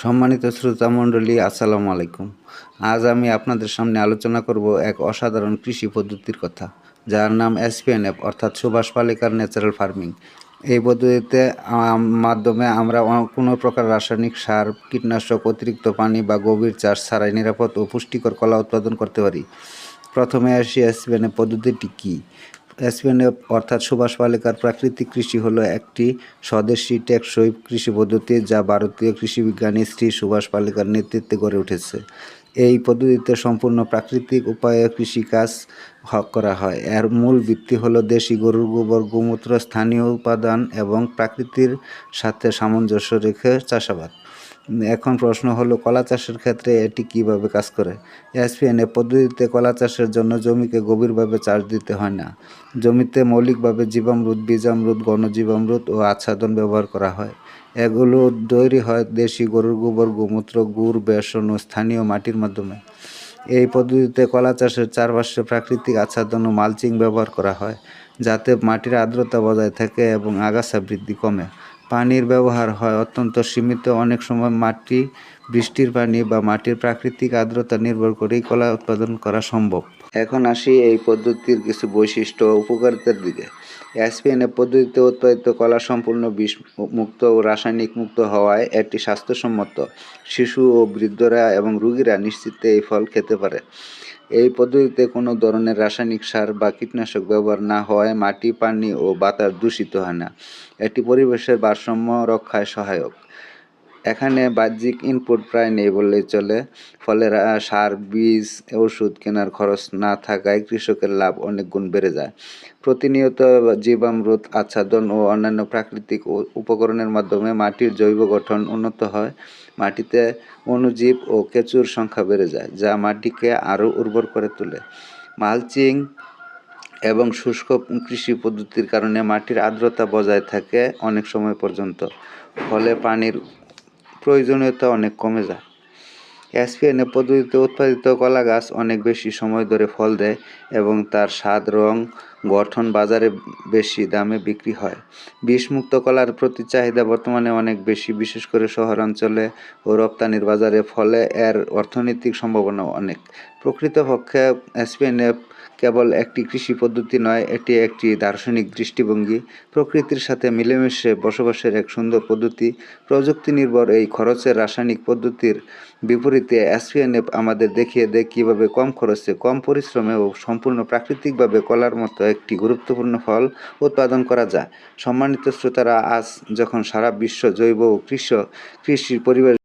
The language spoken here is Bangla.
সম্মানিত শ্রোতা মণ্ডলী, আসসালামু আলাইকুম। আজ আমি আপনাদের সামনে আলোচনা করব এক অসাধারণ কৃষি পদ্ধতির কথা, যার নাম এসপিএনএফ অর্থাৎ সুভাষ পালেকার ন্যাচারাল ফার্মিং। এই পদ্ধতিতে মাধ্যমে আমরা কোনো প্রকার রাসায়নিক সার, কীটনাশক, অতিরিক্ত পানি বা গভীর চাষ ছাড়াই নিরাপদ ও পুষ্টিকর কলা উৎপাদন করতে পারি। প্রথমে আসি এসপিএনএফ পদ্ধতিটি কী। এসপিএনএফ অর্থাৎ সুভাষ পালেকার প্রাকৃতিক কৃষি হলো একটি স্বদেশী টেকসই কৃষি পদ্ধতি যা ভারতীয় কৃষিবিজ্ঞানী শ্রী সুভাষ পালেকার নেতৃত্বে গড়ে উঠেছে। এই পদ্ধতিতে সম্পূর্ণ প্রাকৃতিক উপায়ে কৃষিকাজ করা হয়। এর মূল ভিত্তি হলো দেশি গরুর গোবর, গোমূত্র, স্থানীয় উপাদান এবং প্রকৃতির সাথে সামঞ্জস্য রেখে চাষাবাদ। এখন প্রশ্ন হলো, কলা চাষের ক্ষেত্রে এটি কিভাবে কাজ করে। এসপিএনএফ পদ্ধতিতে কলা চাষের জন্য জমিকে গভীরভাবে চাষ দিতে হয় না। জমিতে মৌলিকভাবে জীবামৃত, বীজামৃত, ঘনজীবামৃত ও আচ্ছাদন ব্যবহার করা হয়। এগুলো তৈরি হয় দেশি গরুর গোবর, গোমূত্র, গুড়, বেসন ও স্থানীয় মাটির মাধ্যমে। এই পদ্ধতিতে কলা চাষের চারপাশে প্রাকৃতিক আচ্ছাদন ও মালচিং ব্যবহার করা হয়, যাতে মাটির আর্দ্রতা বজায় থাকে এবং আগাছা বৃদ্ধি কমে। পানির ব্যবহার হয় অত্যন্ত সীমিত। অনেক সময় মাটি, বৃষ্টির পানি বা মাটির প্রাকৃতিক আর্দ্রতা নির্ভর করেই কলা উৎপাদন করা সম্ভব। এখন আসি এই পদ্ধতির কিছু বৈশিষ্ট্য ও উপকারিতার দিকে। এসপিএনএফ পদ্ধতিতে উৎপাদিত কলা সম্পূর্ণ বিষ মুক্ত ও রাসায়নিক মুক্ত হওয়ায় এটি স্বাস্থ্যসম্মত। শিশু ও বৃদ্ধরা এবং রোগীরা নিশ্চিন্তে এই ফল খেতে পারে। এই পদ্ধতিতে কোনো ধরনের রাসায়নিক সার বা কীটনাশক ব্যবহার না হওয়ায় মাটি, পানি ও বাতাস দূষিত হয় না। এটি পরিবেশের ভারসাম্য রক্ষায় সহায়ক। এখানে বাহ্যিক ইনপুট প্রায় নেই বললেই চলে, ফলে সার, বীজ, ওষুধ কেনার খরচ না থাকায় কৃষকের লাভ অনেক গুণ বেড়ে যায়। প্রতিনিয়ত জীবামৃত, আচ্ছাদন ও অন্যান্য প্রাকৃতিক উপকরণের মাধ্যমে মাটির জৈব গঠন উন্নত হয়। মাটিতে অণুজীব ও কেঁচুর সংখ্যা বেড়ে যায়, যা মাটিকে আরও উর্বর করে তোলে। মালচিং এবং শুষ্ক কৃষি পদ্ধতির কারণে মাটির আর্দ্রতা বজায় থাকে অনেক সময় পর্যন্ত, ফলে পানির প্রয়োজনীয়তা অনেক কমে যায়। এসপিএনএফ পদ্ধতিতে উৎপাদিত কলা গাছ অনেক বেশি সময় ধরে ফল দেয় এবং তার স্বাদ, রং, গঠন বাজারে বেশি দামে বিক্রি হয়। বিষমুক্ত কলার প্রতি চাহিদা বর্তমানে অনেক বেশি, বিশেষ করে শহরাঞ্চলে ও রপ্তানির বাজারে, ফলে এর অর্থনৈতিক সম্ভাবনা অনেক। প্রকৃতপক্ষে এসপিএনএফ কেবল একটি কৃষি পদ্ধতি নয়, এটি একটি দার্শনিক দৃষ্টিভঙ্গি, প্রকৃতির সাথে মিলেমিশে বসবাসের এক সুন্দর পদ্ধতি। প্রযুক্তি নির্ভর এই খরচের রাসায়নিক পদ্ধতির বিপরীতে এসপিএনএফ আমাদের দেখিয়ে দেয় কীভাবে কম খরচে, কম পরিশ্রমে ও সম্পূর্ণ প্রাকৃতিকভাবে কলার মতো একটি গুরুত্বপূর্ণ ফল উৎপাদন করা যায়। সম্মানিত শ্রোতারা, আজ যখন সারা বিশ্ব জৈব ও কৃষির পরিবেশ